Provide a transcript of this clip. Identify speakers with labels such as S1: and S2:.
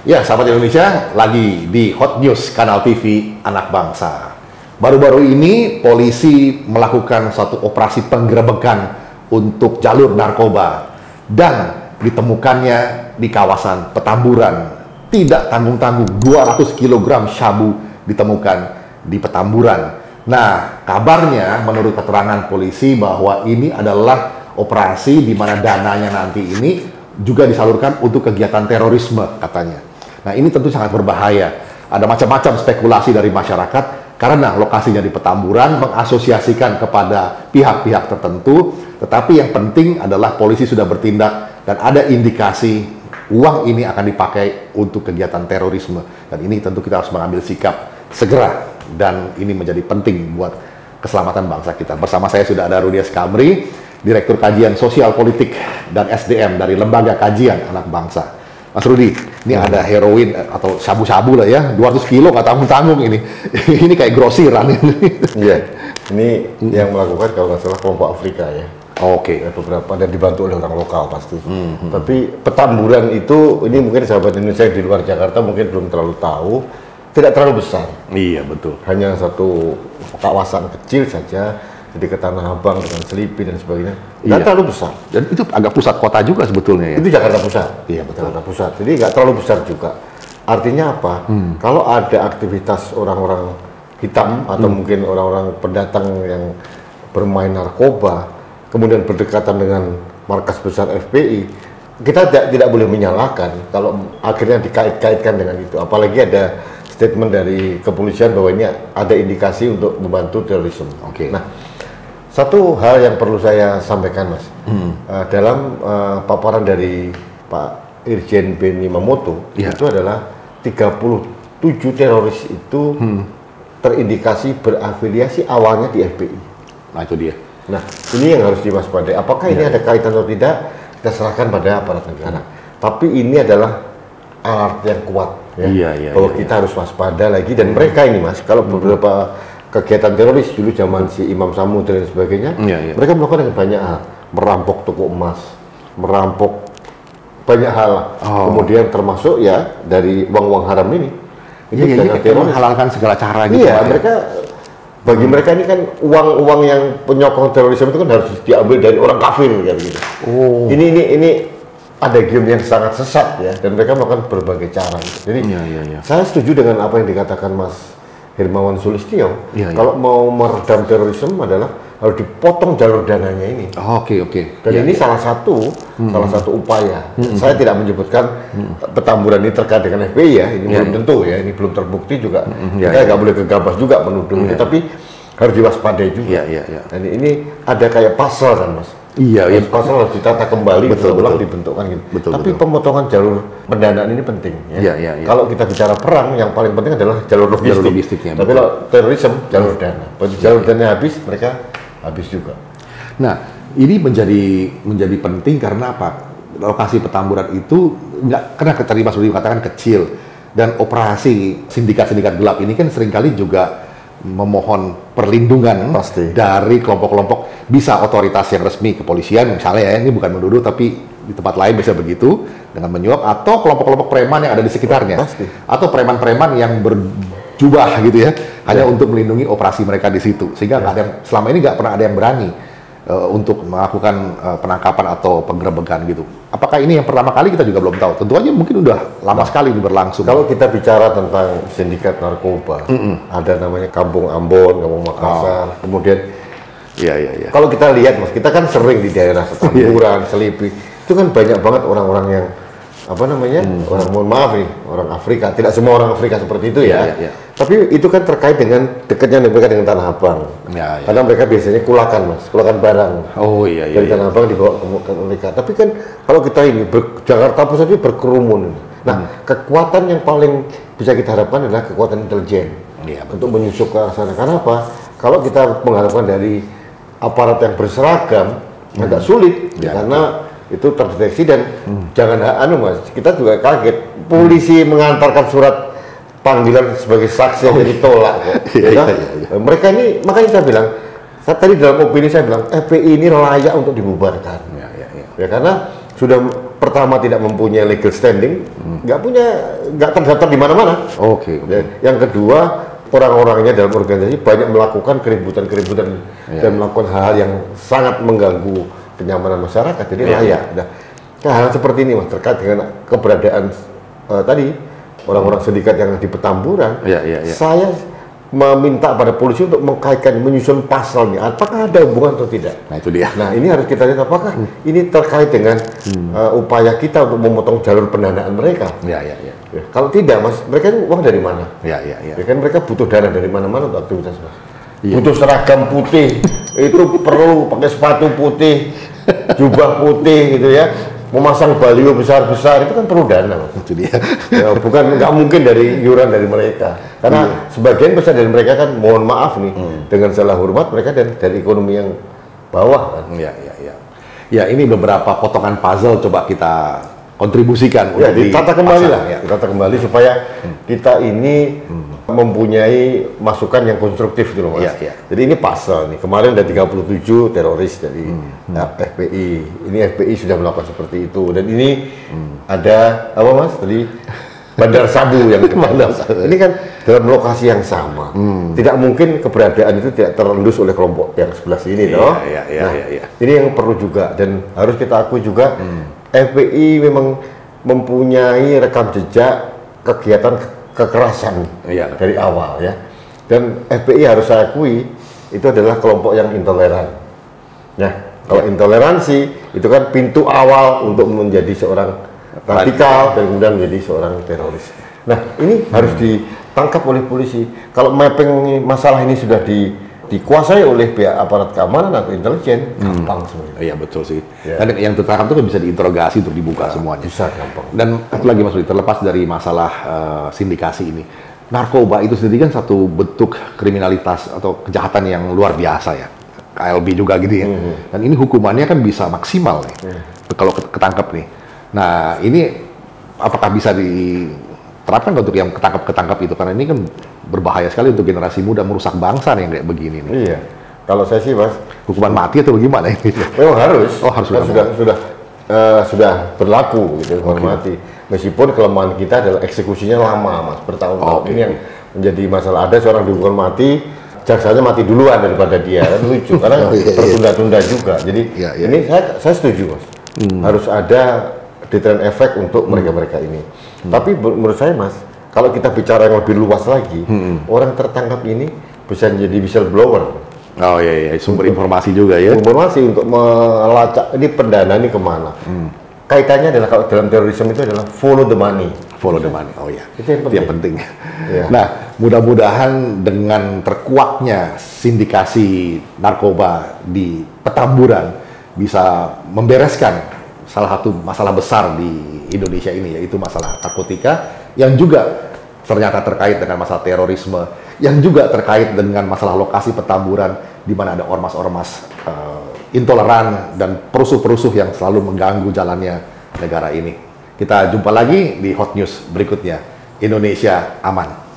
S1: Ya, sahabat Indonesia, lagi di Hot News Kanal TV Anak Bangsa. Baru-baru ini polisi melakukan satu operasi penggerebekan untuk jalur narkoba dan ditemukannya di kawasan Petamburan. Tidak tanggung-tanggung 200 kg syabu ditemukan di Petamburan. Nah, kabarnya menurut keterangan polisi bahwa ini adalah operasi di mana dananya nanti ini juga disalurkan untuk kegiatan terorisme katanya. Nah, ini tentu sangat berbahaya. Ada macam-macam spekulasi dari masyarakat karena lokasinya di Petamburan mengasosiasikan kepada pihak-pihak tertentu, tetapi yang penting adalah polisi sudah bertindak dan ada indikasi uang ini akan dipakai untuk kegiatan terorisme. Dan ini tentu kita harus mengambil sikap segera dan ini menjadi penting buat keselamatan bangsa kita. Bersama saya sudah ada Rudias Kamri, Direktur Kajian Sosial Politik dan SDM dari Lembaga Kajian Anak Bangsa. Mas Rudi, ini ada heroin atau sabu-sabu lah ya, 200 kilo nggak tanggung-tanggung ini. Ini kayak grosiran ini.
S2: Iya, ini yang melakukan kalau nggak salah kelompok Afrika ya.
S1: Oke.
S2: Ya, beberapa dan dibantu oleh orang lokal pasti. Tapi Petamburan itu, ini mungkin sahabat Indonesia di luar Jakarta mungkin belum terlalu tahu, tidak terlalu besar.
S1: Iya, betul.
S2: Hanya satu kawasan kecil saja. Jadi ke Tanah Abang dengan Selipi dan sebagainya, nggak terlalu besar.
S1: Dan itu agak pusat kota juga sebetulnya ya?
S2: Itu Jakarta Pusat.
S1: Iya, betul.
S2: Jakarta Pusat. Jadi nggak terlalu besar juga. Artinya apa? Kalau ada aktivitas orang-orang hitam atau mungkin orang-orang pendatang yang bermain narkoba, kemudian berdekatan dengan markas besar FPI, kita tidak boleh menyalahkan kalau akhirnya dikait-kaitkan dengan itu. Apalagi ada statement dari kepolisian bahwa ini ada indikasi untuk membantu terorisme.
S1: Oke.
S2: Nah, satu hal yang perlu saya sampaikan, Mas, dalam paparan dari Pak Irjen Beni Mamoto, itu adalah 37 teroris itu terindikasi berafiliasi awalnya di FPI.
S1: Nah, itu dia.
S2: Nah, ini yang harus diwaspadai. Apakah ini ada kaitan atau tidak, kita serahkan pada aparat negara. Tapi ini adalah alat yang kuat, ya, bahwa kita harus waspada lagi. Dan mereka ini, Mas, kalau beberapa kegiatan teroris dulu zaman si Imam Samudra dan sebagainya, mereka melakukan dengan banyak hal, merampok toko emas, merampok banyak hal, kemudian termasuk ya dari uang-uang haram ini.
S1: Itu teroris menghalalkan segala cara gitu.
S2: Iya, mereka bagi mereka ini kan uang-uang yang penyokong terorisme itu kan harus diambil dari orang kafir kayak gitu. Ini ada game yang sangat sesat ya, dan mereka melakukan berbagai cara. Gitu. Jadi saya setuju dengan apa yang dikatakan Mas Hermawan Sulistyo, kalau mau meredam terorisme adalah harus dipotong jalur dananya ini.
S1: Oke.
S2: Dan ini salah satu upaya. Saya tidak menyebutkan Petamburan ini terkait dengan FPI ya, ini belum tentu ya, ini belum terbukti juga. Kita nggak boleh gegabah juga menuduh, tapi harus diwaspadai juga. Dan ini ada kayak pasal kan, Mas. Pasal harus ditata kembali, betul-betul dibentukkan gitu. Tapi pemotongan jalur pendanaan ini penting. Kalau kita bicara perang, yang paling penting adalah jalur logistik. Tapi kalau terorisme, jalur dana. Begitu jalur dana habis, mereka habis juga.
S1: Nah, ini menjadi penting karena apa? Lokasi Petamburan itu nggak karena tadi Mas Rudi katakan kecil, dan operasi sindikat-sindikat gelap ini kan seringkali juga memohon perlindungan dari kelompok-kelompok, bisa otoritas yang resmi kepolisian misalnya ya, ini bukan menuduh tapi di tempat lain bisa begitu dengan menyuap, atau kelompok-kelompok preman yang ada di sekitarnya, atau preman-preman yang berjubah gitu ya, hanya untuk melindungi operasi mereka di situ, sehingga nggak ada yang, selama ini nggak pernah ada yang berani untuk melakukan penangkapan atau penggerebekan gitu. Apakah ini yang pertama kali, kita juga belum tahu. Tentu aja mungkin udah lama sekali ini berlangsung.
S2: Kalau kita bicara tentang sindikat narkoba, ada namanya Kampung Ambon, Kampung Makassar, kemudian kalau kita lihat, Mas, kita kan sering di daerah Petamburan, Selipi, itu kan banyak banget orang-orang yang orang, mohon maaf nih, orang Afrika, tidak semua orang Afrika seperti itu ya. Tapi itu kan terkait dengan dekatnya mereka dengan Tanah Abang. Karena mereka biasanya kulakan, Mas, kulakan barang. Dari Tanah Abang dibawa ke mereka. Tapi kan kalau kita ini Jakarta Pusat ini berkerumun. Nah, kekuatan yang paling bisa kita harapkan adalah kekuatan intelijen untuk menyusup ke sana. Karena apa? Kalau kita mengharapkan dari aparat yang berseragam, agak sulit, karena itu terdeteksi. Dan jangan Mas, kita juga kaget polisi mengantarkan surat panggilan sebagai saksi yang ditolak kok. Mereka ini, makanya saya bilang, tadi dalam opini saya bilang FPI ini layak untuk dibubarkan. Ya karena sudah pertama tidak mempunyai legal standing, nggak terdaftar di mana-mana.
S1: Oke.
S2: Yang kedua, orang-orangnya dalam organisasi banyak melakukan keributan dan melakukan hal-hal yang sangat mengganggu kenyamanan masyarakat. Jadi layak. Nah, hal seperti ini Mas, terkait dengan keberadaan tadi orang-orang sindikat yang di Petamburan. Saya meminta pada polisi untuk mengkaitkan, menyusun pasalnya, apakah ada hubungan atau tidak.
S1: Nah itu dia.
S2: Nah ini harus kita lihat apakah ini terkait dengan upaya kita untuk memotong jalur pendanaan mereka.
S1: Ya.
S2: Kalau tidak Mas, mereka uang dari mana?
S1: Ya.
S2: Kan mereka butuh dana dari mana-mana untuk aktivitas Mas. Butuh seragam putih, itu perlu pakai sepatu putih, jubah putih gitu ya. Memasang baliho besar-besar itu kan perlu dana, Mas.
S1: Itu dia.
S2: Ya, nggak mungkin dari iuran dari mereka, karena sebagian besar dari mereka kan, mohon maaf nih, dengan salah hormat mereka dari ekonomi yang bawah kan.
S1: Ya ini beberapa potongan puzzle coba kita kontribusikan.
S2: Ya, ditata kembali lah, ditata kembali supaya kita ini mempunyai masukan yang konstruktif gitu loh Mas. Jadi ini pasal nih, kemarin ada 37 teroris dari FPI. Ini FPI sudah melakukan seperti itu, dan ini ada apa Mas tadi, bandar sabu yang ini kan dalam lokasi yang sama. Tidak mungkin keberadaan itu tidak terendus oleh kelompok yang sebelah sini toh. Ini yang perlu juga, dan harus kita akui juga FPI memang mempunyai rekam jejak kegiatan kekerasan dari awal ya, dan FPI harus saya akui itu adalah kelompok yang intoleran. Kalau intoleransi itu kan pintu awal untuk menjadi seorang radikal dan kemudian menjadi seorang teroris. Nah ini harus ditangkap oleh polisi. Kalau mapping masalah ini sudah dikuasai oleh pihak aparat keamanan atau intelijen, gampang sebenarnya.
S1: Iya betul sih. Dan yang tertangkap itu kan bisa diinterogasi untuk dibuka semuanya.
S2: Bisa gampang.
S1: Dan satu lagi Mas Budi, terlepas dari masalah sindikasi ini, narkoba itu sendiri kan satu bentuk kriminalitas atau kejahatan yang luar biasa ya. KLB juga gitu ya. Dan ini hukumannya kan bisa maksimal nih, kalau ketangkep nih. Nah ini apakah bisa diterapkan untuk yang ketangkap itu, karena ini kan berbahaya sekali untuk generasi muda, merusak bangsa nih yang kayak begini nih.
S2: Iya. Kalau saya sih Mas,
S1: hukuman mati atau bagaimana ini?
S2: Memang harus. Sudah berlaku gitu, hukuman mati. Meskipun kelemahan kita adalah eksekusinya lama Mas, bertahun-tahun. Ini yang menjadi masalah. Ada seorang dihukum mati, jaksanya mati duluan daripada dia, kan lucu karena tertunda-tunda juga. Jadi ini saya setuju Mas. Harus ada deterrent effect untuk mereka-mereka ini. Tapi menurut saya Mas, kalau kita bicara yang lebih luas lagi, orang tertangkap ini bisa menjadi whistleblower.
S1: Sumber informasi juga ya.
S2: Informasi untuk melacak ini pendana ini kemana. Kaitannya adalah kalau dalam terorisme itu adalah follow the money.
S1: Follow the money. Itu yang penting.
S2: Ya.
S1: Nah, mudah-mudahan dengan terkuaknya sindikasi narkoba di Petamburan bisa membereskan salah satu masalah besar di Indonesia ini, yaitu masalah narkotika yang juga ternyata terkait dengan masalah terorisme, yang juga terkait dengan masalah lokasi Petamburan di mana ada ormas-ormas intoleran dan perusuh-perusuh yang selalu mengganggu jalannya negara ini. Kita jumpa lagi di Hot News berikutnya. Indonesia aman.